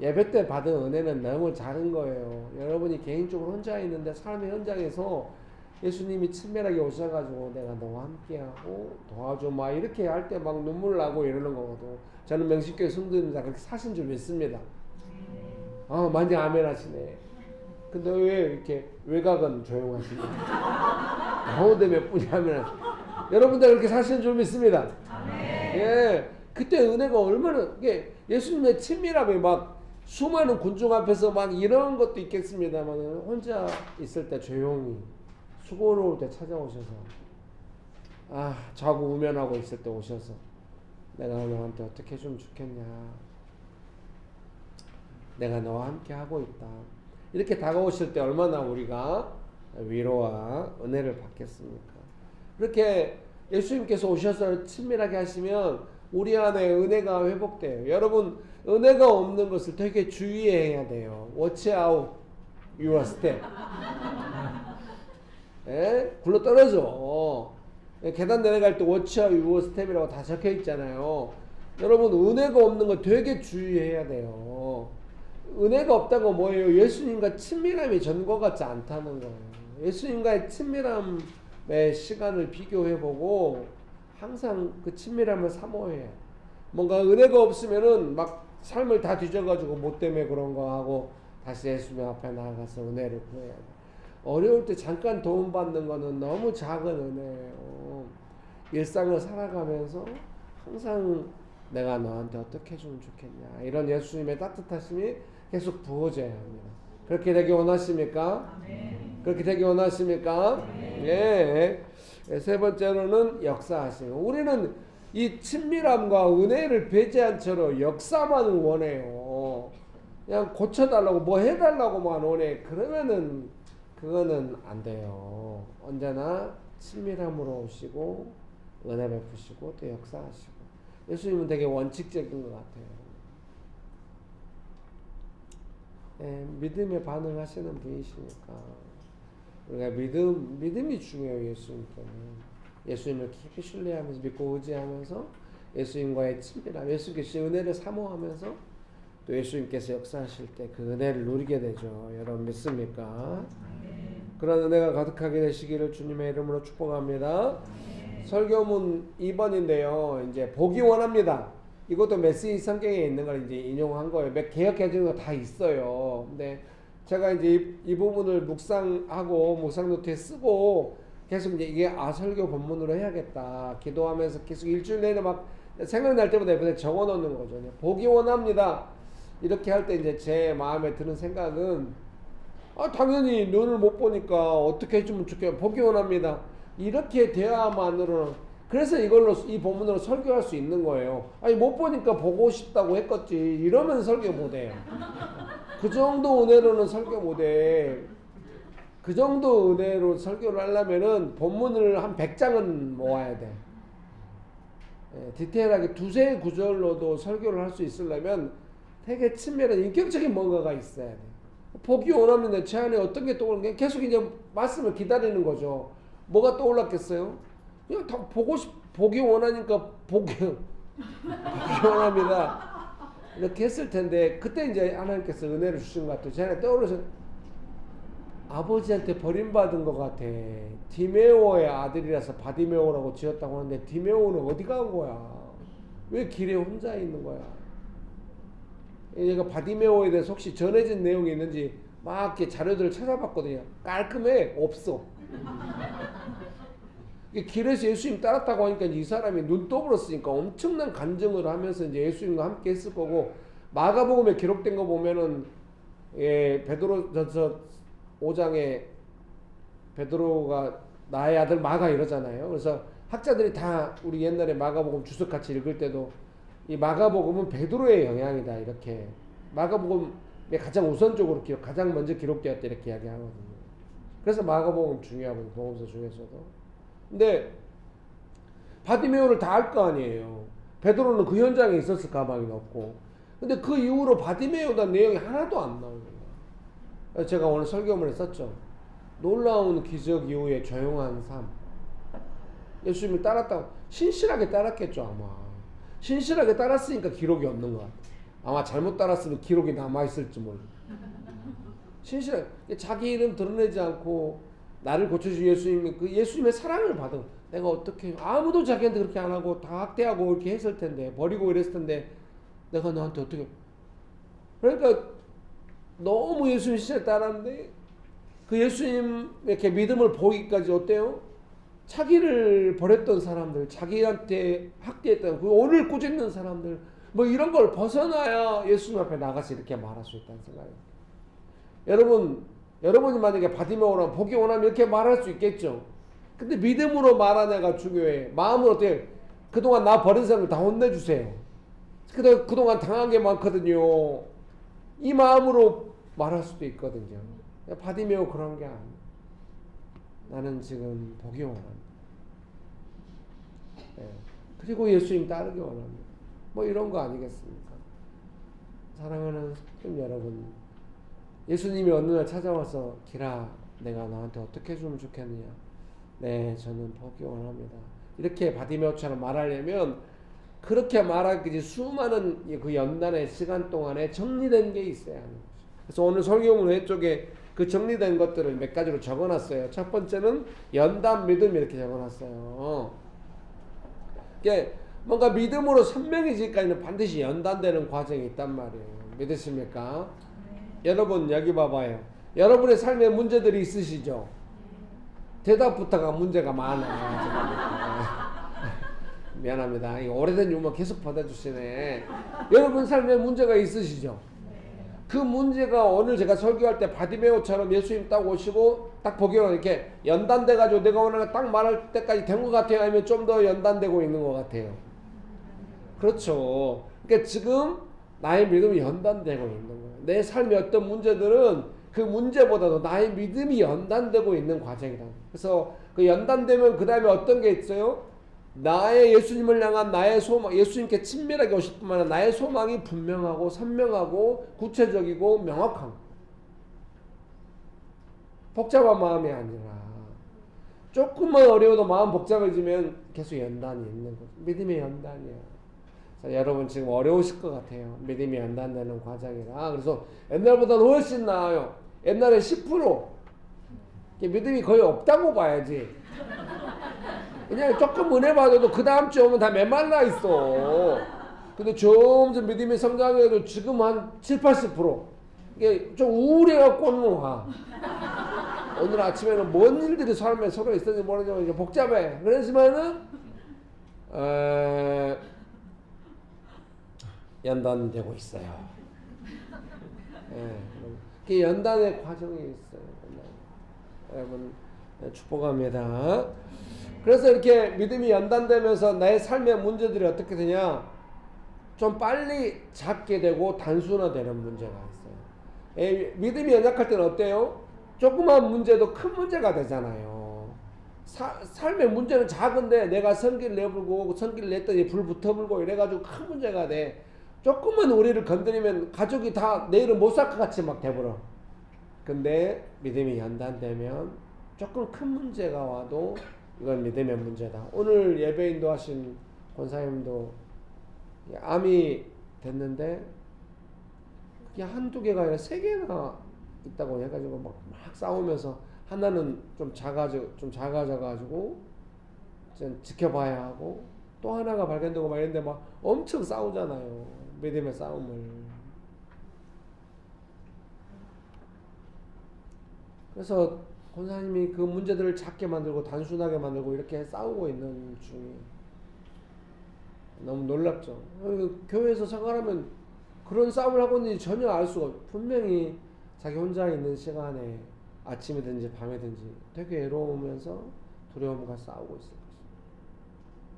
예배 때 받은 은혜는 너무 작은 거예요. 여러분이 개인적으로 혼자 있는데 삶의 현장에서 예수님이 친밀하게 오셔가지고 내가 너와 함께하고 도와줘 막 이렇게 할 때 막 눈물 나고 이러는 거거든. 저는 명식교회 성도님들 그렇게 사신 줄 믿습니다. 많이 아멘 하시네. 근데 왜 이렇게 외곽은 조용하시냐? 가운데 몇 분이 하면 여러분들 그렇게 사시는 줄 믿습니다. 예, 그때 은혜가 얼마나 예수님의 친밀함이 막 수많은 군중 앞에서 막 이런 것도 있겠습니다만 혼자 있을 때 조용히 수고로울 때 찾아오셔서 자고 우면하고 있을 때 오셔서 내가 너한테 어떻게 해주면 좋겠냐, 내가 너와 함께 하고 있다, 이렇게 다가오실 때 얼마나 우리가 위로와 은혜를 받겠습니까? 그렇게 예수님께서 오셔서 친밀하게 하시면 우리 안에 은혜가 회복돼요. 여러분 은혜가 없는 것을 되게 주의해야 돼요. Watch out your step. 굴러 떨어져. 계단 내려갈 때 Watch out your step이라고 다 적혀 있잖아요. 여러분 은혜가 없는 거 되게 주의해야 돼요. 은혜가 없다고 뭐예요? 예수님과 친밀함이 전과 같지 않다는 거예요. 예수님과의 친밀함의 시간을 비교해보고 항상 그 친밀함을 사모해요. 뭔가 은혜가 없으면은 막 삶을 다 뒤져가지고 뭐 때문에 그런 거 하고 다시 예수님 앞에 나아가서 은혜를 구해야 돼. 어려울 때 잠깐 도움받는 거는 너무 작은 은혜예요. 일상을 살아가면서 항상 내가 너한테 어떻게 해주면 좋겠냐 이런 예수님의 따뜻하심이 계속 부어져야 합니다. 그렇게 되기 원하십니까? 그렇게 되기 원하십니까? 예. 세 번째로는 역사하시는. 우리는 이 친밀함과 은혜를 배제한 채로 역사만을 원해요. 그냥 고쳐달라고 뭐 해달라고만 원해. 그러면은 그거는 안 돼요. 언제나 친밀함으로 오시고 은혜 베푸시고 또 역사하시고. 예수님은 되게 원칙적인 것 같아요. 믿음에 반응하시는 분이시니까 우리가 믿음이 중요해요. 예수님께는 예수님을 깊이 신뢰하면서 믿고 의지하면서 예수님과의 친밀함, 예수님께서 은혜를 사모하면서 또 예수님께서 역사하실 때 그 은혜를 누리게 되죠. 여러분 믿습니까? 그런 은혜가 가득하게 되시기를 주님의 이름으로 축복합니다. 설교문 2번인데요. 이제 보기 원합니다. 이것도 메시지 성경에 있는 걸 이제 인용한 거예요. 개혁해진 거 다 있어요. 근데 제가 이제 이 부분을 묵상하고 묵상 노트에 쓰고 계속 이제 이게 설교 본문으로 해야겠다. 기도하면서 계속 일주일 내내 막 생각날 때마다 옆에 적어 놓는 거죠. 보기 원합니다. 이렇게 할 때 이제 제 마음에 드는 생각은 당연히 눈을 못 보니까 어떻게 해주면 좋겠어요. 보기 원합니다. 이렇게 돼야만으로는 그래서 이걸로 이 본문으로 설교할 수 있는 거예요. 아니 못 보니까 보고 싶다고 했겠지. 이러면 설교 못해요. 그 정도 은혜로는 설교 못해. 그 정도 은혜로 설교를 하려면은 본문을 한 100장은 모아야 돼. 디테일하게 두세 구절로도 설교를 할 수 있으려면 되게 친밀한 인격적인 뭔가가 있어야 돼. 보기 원하면 제 안에 어떤 게 떠오르는 게 계속 이제 말씀을 기다리는 거죠. 뭐가 떠올랐겠어요? 그냥 다 보기 원하니까 보기 원합니다. 이렇게 했을 텐데 그때 이제 하나님께서 은혜를 주신 것 같아요. 제 안에 떠오르서 아버지한테 버림받은 것 같아. 디메오의 아들이라서 바디메오라고 지었다고 하는데 디메오는 어디 간 거야? 왜 길에 혼자 있는 거야? 얘가 바디메오에 대해서 혹시 전해진 내용이 있는지 막 이렇게 자료들을 찾아봤거든요. 깔끔해. 없어. 길에서 예수님 따랐다고 하니까 이 사람이 눈 떠버렸으니까 엄청난 간증을 하면서 이제 예수님과 함께 했을 거고, 마가복음에 기록된 거 보면은 베드로전서 5장에 베드로가 나의 아들 마가 이러잖아요. 그래서 학자들이 다 우리 옛날에 마가복음 주석 같이 읽을 때도 이 마가복음은 베드로의 영향이다 이렇게, 마가복음에 가장 우선적으로 가장 먼저 기록되었다 이렇게 이야기하거든요. 그래서 마가복음 중요하거든요. 복음서 중에서도. 근데 바디메오를 다 알 거 아니에요. 베드로는 그 현장에 있었을 가망이 없고, 근데 그 이후로 바디메오에 대한 내용이 하나도 안 나오는 거예요. 제가 오늘 설교문에 썼죠. 놀라운 기적 이후에 조용한 삶. 예수님을 따랐다고 신실하게 따랐겠죠 아마. 신실하게 따랐으니까 기록이 없는 것 같아요. 아마 잘못 따랐으면 기록이 남아있을지 몰라. 신실하게 자기 이름 드러내지 않고 나를 고쳐주신 예수님이 그 예수님의 사랑을 받은, 내가 어떻게 아무도 자기한테 그렇게 안 하고 다 학대하고 이렇게 했을 텐데, 버리고 이랬을 텐데 내가 너한테 어떻게, 그러니까 너무 예수님 신실하게 따랐는데 그 예수님 이렇게 믿음을 보이기까지 어때요? 자기를 버렸던 사람들, 자기한테 학대했던 그 오를 꾸짖는 사람들, 뭐 이런 걸 벗어나야 예수님 앞에 나가서 이렇게 말할 수 있다는 생각이에요. 여러분이 만약에 바디메오라면 보기 원하면 이렇게 말할 수 있겠죠. 근데 믿음으로 말하냐가 중요해. 마음으로 어떻게, 그동안 나 버린 사람을 다 혼내주세요. 그동안 당한 게 많거든요. 이 마음으로 말할 수도 있거든요. 바디메오 그런 게 아니에요. 나는 지금 보기 원합니다. 그리고 예수님 따르기 원합니다. 뭐 이런 거 아니겠습니까? 사랑하는 성도 여러분, 예수님이 어느 날 찾아와서 기라, 내가 너한테 어떻게 해주면 좋겠느냐? 네, 저는 보기 원합니다. 이렇게 바디메오처럼 말하려면 그렇게 말하기 수많은 그 연단의 시간 동안에 정리된 게 있어야 하는 거죠. 그래서 오늘 설교문 왼쪽에 그 정리된 것들을 몇 가지로 적어놨어요. 첫 번째는 연단 믿음 이렇게 적어놨어요. 이게 뭔가 믿음으로 선명해지기까지는 반드시 연단되는 과정이 있단 말이에요. 믿으십니까? 여러분 여기 봐봐요. 여러분의 삶에 문제들이 있으시죠? 대답부터가 문제가 많아요. 미안합니다. 오래된 유머 계속 받아주시네. 여러분 삶에 문제가 있으시죠? 그 문제가 오늘 제가 설교할 때 바디메오처럼 예수님 딱 오시고 딱 보기로 이렇게 연단돼가지고 내가 오늘 딱 말할 때까지 된 것 같아요? 아니면 좀 더 연단되고 있는 것 같아요? 그렇죠. 그러니까 지금 나의 믿음이 연단되고 있는 거예요. 내 삶의 어떤 문제들은 그 문제보다도 나의 믿음이 연단되고 있는 과정이다. 그래서 그 연단되면 그 다음에 어떤 게 있어요? 나의 예수님을 향한 나의 소망, 예수님께 친밀하게 오실 뿐만 아니라 나의 소망이 분명하고 선명하고 구체적이고 명확한, 복잡한 마음이 아니라 조금만 어려워도 마음 복잡해지면 계속 연단이 있는 거죠. 믿음의 연단이야. 자, 여러분 지금 어려우실 것 같아요. 믿음이 연단되는 과정이라. 그래서 옛날보다는 훨씬 나아요. 옛날에 10% 믿음이 거의 없다고 봐야지. 그냥 조금 은혜 받아도 그 다음 주 오면 다 메말라 있어. 근데 점점 믿음이 성장해도 지금 한 7~80%. 이게 좀 우울해갖고는 와. 오늘 아침에는 뭔 일들이 삶에 서로 있었는지 모르지만 이제 복잡해. 그렇지만은 연단되고 있어요. 그 연단의 과정이 있어요. 여러분 축복합니다. 그래서 이렇게 믿음이 연단되면서 나의 삶의 문제들이 어떻게 되냐? 좀 빨리 작게 되고 단순화되는 문제가 있어요. 믿음이 연약할 때는 어때요? 조그만 문제도 큰 문제가 되잖아요. 삶의 문제는 작은데 내가 성기를 내불고 성기를 냈더니 불 붙어불고 이래가지고 큰 문제가 돼. 조금만 우리를 건드리면 가족이 다 내일은 못 살 것 같이 막 돼버려. 근데 믿음이 연단되면 조금 큰 문제가 와도 이건 믿음의 문제다. 오늘 예배 인도하신 권사님도 암이 됐는데 그게 한두 개가 아니라 3개나 있다고 해가지고 막 싸우면서 하나는 좀 작아져가지고 좀 지켜봐야 하고 또 하나가 발견되고 막 이랬는데 막 엄청 싸우잖아요. 믿음의 싸움을. 그래서 권사님이 그 문제들을 작게 만들고 단순하게 만들고 이렇게 싸우고 있는 중이에요. 너무 놀랍죠. 교회에서 생활하면 그런 싸움을 하고 있는지 전혀 알 수가 없어요. 분명히 자기 혼자 있는 시간에 아침이든지 밤이든지 되게 외로우면서 두려움과 싸우고 있을 것입니다.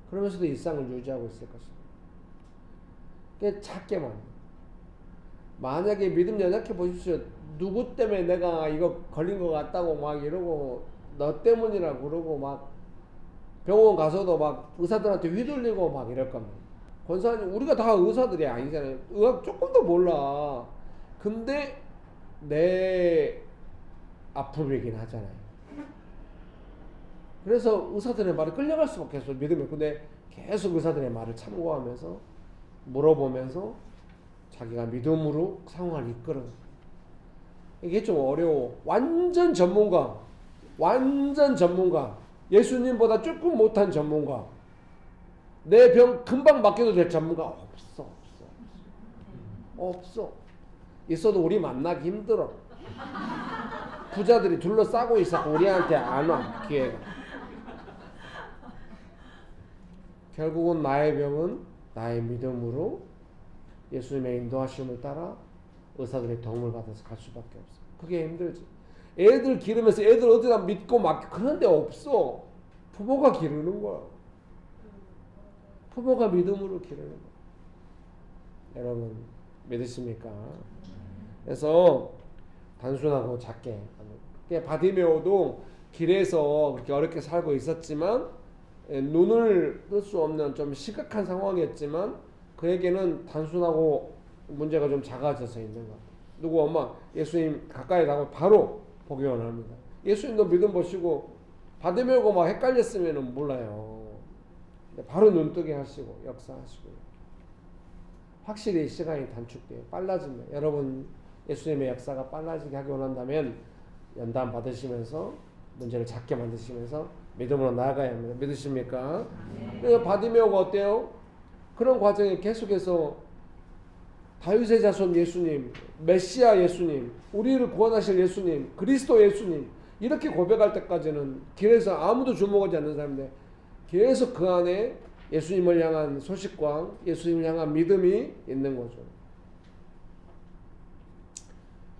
그러면서도 일상을 유지하고 있을 것입니다. 그게 작게만. 만약에 믿음 연약해 보십시오. 누구 때문에 내가 이거 걸린 것 같다고 막 이러고 너 때문이라 그러고 막 병원 가서도 막 의사들한테 휘둘리고 막 이럴 겁니다. 권사님 우리가 다 의사들이 아니잖아요. 의학 조금도 몰라. 근데 내 아픔이긴 하잖아요. 그래서 의사들의 말에 끌려갈 수밖에 없어요. 믿으면. 근데 계속 의사들의 말을 참고하면서 물어보면서 자기가 믿음으로 상황을 이끌어. 이게 좀 어려워. 완전 전문가. 예수님보다 조금 못한 전문가. 내 병 금방 맡겨도 될 전문가 없어. 있어도 우리 만나기 힘들어. 부자들이 둘러싸고 있어. 우리한테 안 와. 기회가. 결국은 나의 병은 나의 믿음으로 예수님의 인도하심을 따라 의사들의 도움을 받아서 갈 수밖에 없어. 그게 힘들지. 애들 기르면서 애들 어디다 믿고 막 그런 데 없어. 부모가 기르는 거야. 부모가 믿음으로 기르는 거야. 여러분 믿으십니까? 그래서 단순하고 작게. 바디메오도 길에서 그렇게 어렵게 살고 있었지만 눈을 뜰 수 없는 좀 심각한 상황이었지만 그에게는 단순하고 문제가 좀 작아져서 있는 것 같아요. 누구 엄마 예수님 가까이 가고 바로 보기 원합니다. 예수님도 믿음 보시고 바디메오고 막 헷갈렸으면 몰라요. 바로 눈뜨게 하시고 역사하시고 확실히 시간이 단축돼요. 빨라집니다. 여러분 예수님의 역사가 빨라지게 하기 원한다면 연단 받으시면서 문제를 작게 만드시면서 믿음으로 나아가야 합니다. 믿으십니까? 그래서 바디메오가 어때요? 그런 과정에 계속해서 다윗의 자손 예수님, 메시아 예수님, 우리를 구원하실 예수님, 그리스도 예수님 이렇게 고백할 때까지는 길에서 아무도 주목하지 않는 사람인데 계속 그 안에 예수님을 향한 소식과 예수님을 향한 믿음이 있는 거죠.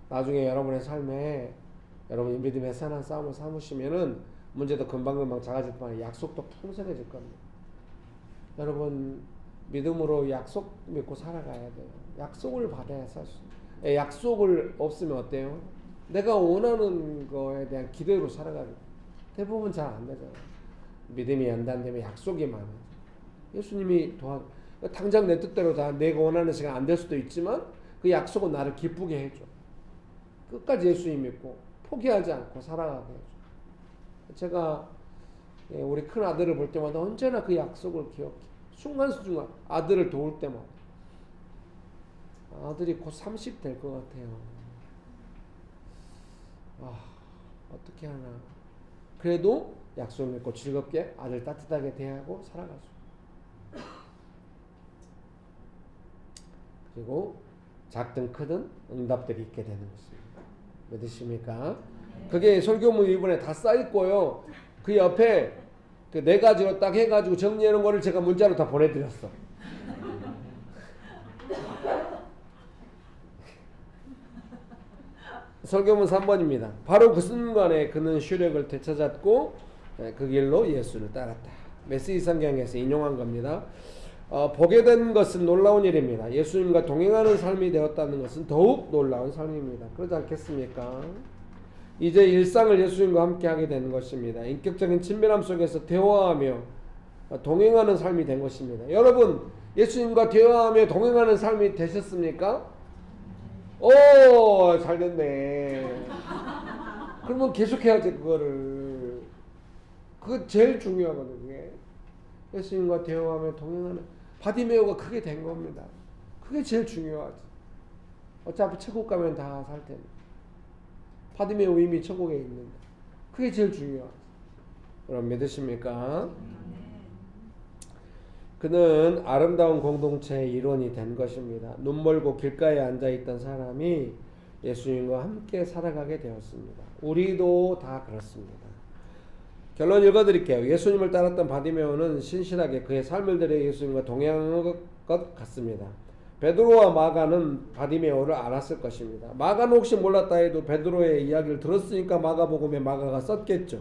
나중에 여러분의 삶에 여러분이 믿음의 선한 싸움을 삼으시면은 문제도 금방금방 작아질 뿐만 아니라 약속도 풍성해질 겁니다. 여러분 믿음으로 약속 믿고 살아가야 돼요. 약속을 받아야 살 수 있어요. 약속을 없으면 어때요? 내가 원하는 거에 대한 기대로 살아가고 대부분 잘 안 되잖아요. 믿음이 연단되면 약속이 많아요. 예수님이 당장 내 뜻대로 다 내가 원하는 시간 안 될 수도 있지만 그 약속은 나를 기쁘게 해줘. 끝까지 예수님 믿고 포기하지 않고 살아가게 해줘. 제가 우리 큰 아들을 볼 때마다 언제나 그 약속을 기억해. 순간순간 아들을 도울 때마다 아들이 곧 30 될 것 같아요. 어떻게 하나. 그래도 약속을 믿고 즐겁게 아들 따뜻하게 대하고 살아가죠. 그리고 작든 크든 응답들이 있게 되는 것입니다. 믿으십니까? 그게 설교문 1번에 다 쌓여있고요. 그 옆에 그 4가지로 딱 해가지고 정리해놓은 거를 제가 문자로 다 보내드렸어. 설교문 3번입니다. 바로 그 순간에 그는 시력을 되찾았고 그 길로 예수를 따랐다. 메시지 성경에서 인용한 겁니다. 보게 된 것은 놀라운 일입니다. 예수님과 동행하는 삶이 되었다는 것은 더욱 놀라운 삶입니다. 그러지 않겠습니까? 이제 일상을 예수님과 함께 하게 된 것입니다. 인격적인 친밀함 속에서 대화하며 동행하는 삶이 된 것입니다. 여러분, 예수님과 대화하며 동행하는 삶이 되셨습니까? 오, 잘 됐네. 그러면 계속해야지 그거를. 그거 제일 중요하거든요. 그게. 예수님과 대화하며 동행하는 바디메오가 그게 된 겁니다. 그게 제일 중요하지. 어차피 천국 가면 다 살 텐데. 바디메오 이미 천국에 있는데. 그게 제일 중요하지. 여러분 믿으십니까? 그는 아름다운 공동체의 일원이 된 것입니다. 눈 멀고 길가에 앉아있던 사람이 예수님과 함께 살아가게 되었습니다. 우리도 다 그렇습니다. 결론 읽어드릴게요. 예수님을 따랐던 바디메오는 신실하게 그의 삶을 들여 예수님과 동행한 것 같습니다. 베드로와 마가는 바디메오를 알았을 것입니다. 마가는 혹시 몰랐다 해도 베드로의 이야기를 들었으니까 마가복음에 마가가 썼겠죠.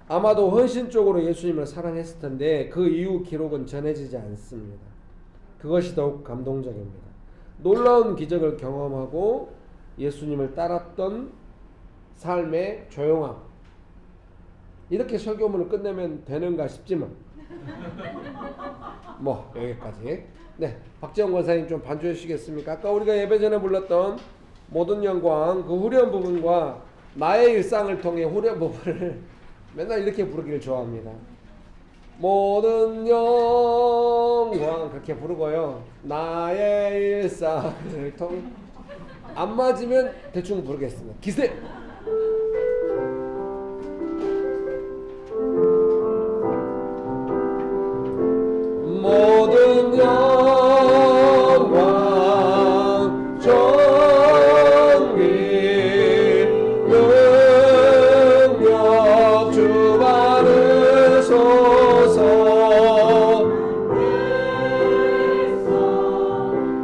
아마도 헌신적으로 예수님을 사랑했을 텐데 그 이후 기록은 전해지지 않습니다. 그것이 더욱 감동적입니다. 놀라운 기적을 경험하고 예수님을 따랐던 삶의 조용함. 이렇게 설교문을 끝내면 되는가 싶지만 뭐 여기까지. 네, 박지영 권사님 좀 반주해 주시겠습니까? 아까 우리가 예배 전에 불렀던 모든 영광 그 후렴 부분과 나의 일상을 통해 후렴 부분을 맨날 이렇게 부르기를 좋아합니다. 모든 영광 그렇게 부르고요. 나의 일상을 통해 안 맞으면 대충 부르겠습니다. 기세! 모든 영광 존귀 능력 주 받으소서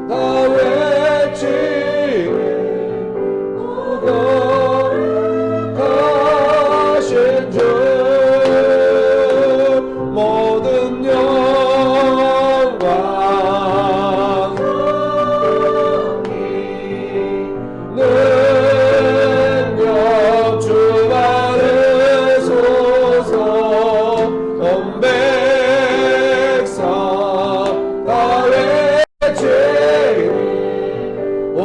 다 외치네 거룩하신 주 모든 능력 주 받으소서 온 백성 다 외치니 오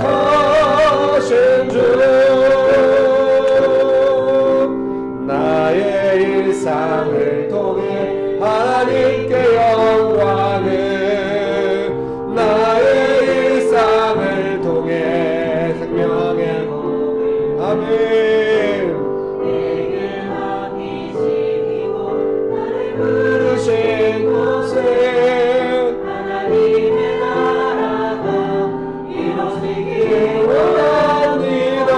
거룩하신 주 나의 일상을 통해 하나님께 영광을 나의 일상을 통해 생명의 복을 아멘 내게 맡기시고 나를 부르신 곳에 하나님의 나라가 이루어지길 원합니다.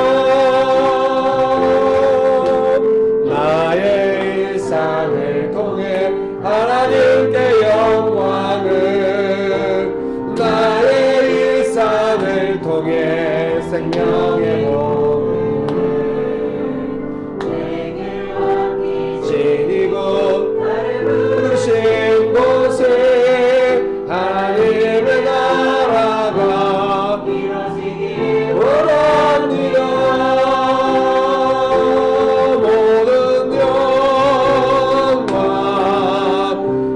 나의 일상을 통해 하나님께 영광을 나의 일상을 통해 생명의 복을 내게 맡기시고 나를 부르신 곳에 하나님의 나라가 이루어지길 원합니다. 모든 영광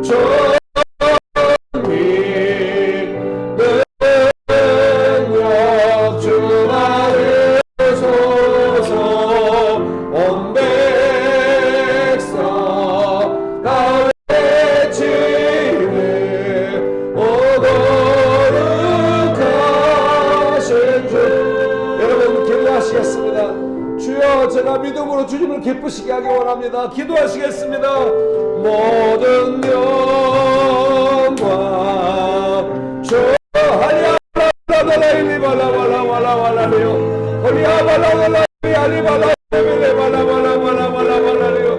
존귀 능력 주 받으소서 온 백성 다 외치네 오 거룩하신 주 여러분 기도하시겠습니다. 주여 제가 믿음으로 주님을 기쁘시게 하기 원합니다. 기도하시겠습니다. 모든 영광 주 할리아발라발라일리 발라발라발라발라리요 홀리아발라발라일리 알리발라발라발라발라발라발라리요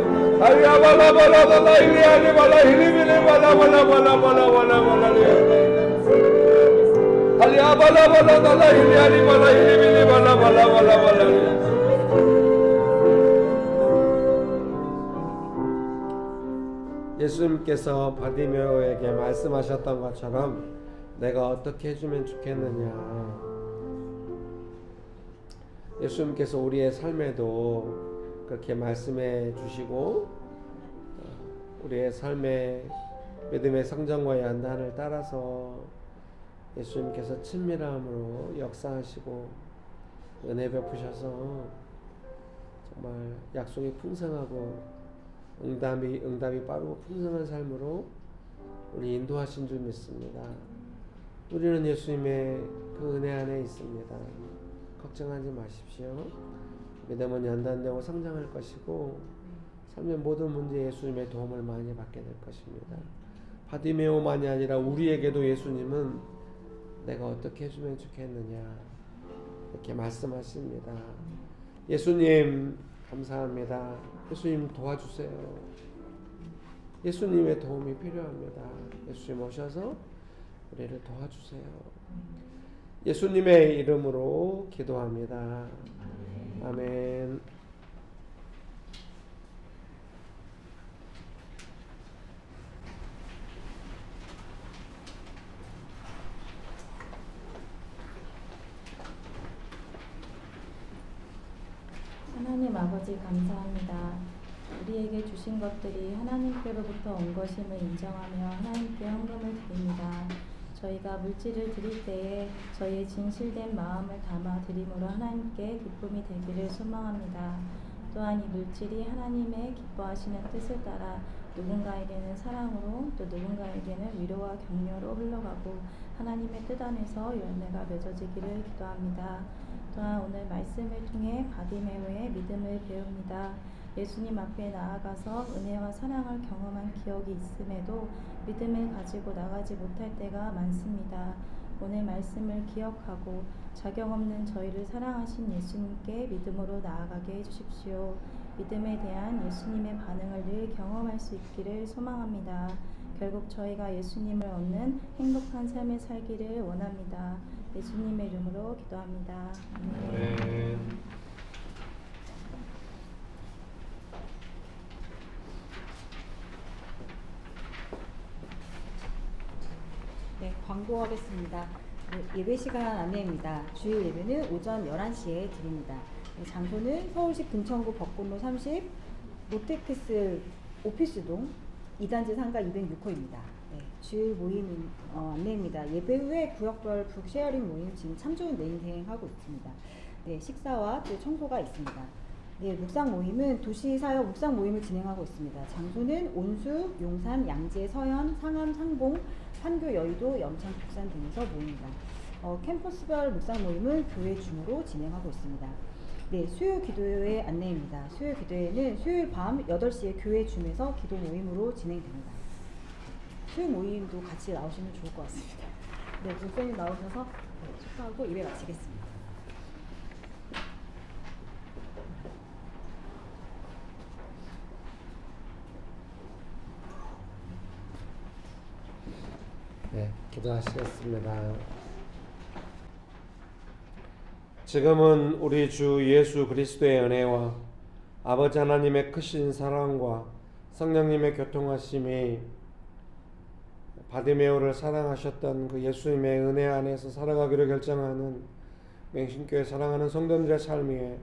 할리아발라발라발라일리 알리발라힐리빌리 발라발라발라발라발라발라리요 할리아 야발라발라달라 일리아리발라 일리빌리발라발라발라발라. 예수님께서 바디메오에게 말씀하셨던 것처럼 내가 어떻게 해주면 좋겠느냐. 예수님께서 우리의 삶에도 그렇게 말씀해 주시고 우리의 삶의 믿음의 성장과 연단을 따라서 예수님께서 친밀함으로 역사하시고 은혜 베푸셔서 정말 약속이 풍성하고 응답이 빠르고 풍성한 삶으로 우리 인도하신 줄 믿습니다. 우리는 예수님의 그 은혜 안에 있습니다. 걱정하지 마십시오. 믿음은 연단되고 성장할 것이고 삶의 모든 문제에 예수님의 도움을 많이 받게 될 것입니다. 바디메오만이 아니라 우리에게도 예수님은 내가 어떻게 해주면 좋겠느냐 이렇게 말씀하십니다. 예수님 감사합니다. 예수님 도와주세요. 예수님의 도움이 필요합니다. 예수님 오셔서 우리를 도와주세요. 예수님의 이름으로 기도합니다. 아멘. 하나님 아버지 감사합니다. 우리에게 주신 것들이 하나님께로부터 온 것임을 인정하며 하나님께 헌금을 드립니다. 저희가 물질을 드릴 때에 저희의 진실된 마음을 담아 드림으로 하나님께 기쁨이 되기를 소망합니다. 또한 이 물질이 하나님의 기뻐하시는 뜻을 따라 누군가에게는 사랑으로 또 누군가에게는 위로와 격려로 흘러가고 하나님의 뜻 안에서 열매가 맺어지기를 기도합니다. 또한 오늘 말씀을 통해 바디메오의 믿음을 배웁니다. 예수님 앞에 나아가서 은혜와 사랑을 경험한 기억이 있음에도 믿음을 가지고 나가지 못할 때가 많습니다. 오늘 말씀을 기억하고 자격 없는 저희를 사랑하신 예수님께 믿음으로 나아가게 해주십시오. 믿음에 대한 예수님의 반응을 늘 경험할 수 있기를 소망합니다. 결국 저희가 예수님을 얻는 행복한 삶을 살기를 원합니다. 예수님의 이름으로 기도합니다. 아멘. 네, 광고하겠습니다. 네, 예배 시간 안내입니다. 주일 예배는 오전 11시에 드립니다. 네, 장소는 서울시 금천구 벚꽃로 30 롯데캐슬 오피스동 2단지 상가 206호입니다. 네, 주일 모임 안내입니다. 예배 후에 구역별 북쉐어링 모임 지금 참 좋은 내 인생 하고 있습니다. 네, 식사와 또 청소가 있습니다. 네, 묵상 모임은 도시사역 묵상 모임을 진행하고 있습니다. 장소는 온수, 용산, 양재, 서현, 상암, 상봉, 판교, 여의도, 염천, 북산 등에서 모입니다. 캠퍼스별 묵상 모임은 교회 줌으로 진행하고 있습니다. 네, 수요 기도회 안내입니다. 수요 기도회는 수요일 밤 8시에 교회 줌에서 기도 모임으로 진행됩니다. 수요 모임도 같이 나오시면 좋을 것 같습니다. 네, 목사님 나오셔서 축하하고 예배 마치겠습니다. 네, 기도하시겠습니다. 지금은 우리 주 예수 그리스도의 은혜와 아버지 하나님의 크신 사랑과 성령님의 교통하심이 바디메오를 사랑하셨던 그 예수님의 은혜 안에서 살아가기로 결정하는 명신교회 사랑하는 성도들의 삶 위에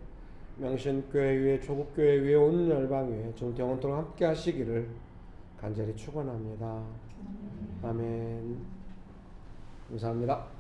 명신교회 위에 조국교회 위에 온 열방 위에 지금 영원토록 함께 하시기를 간절히 축원합니다. 아멘. 감사합니다.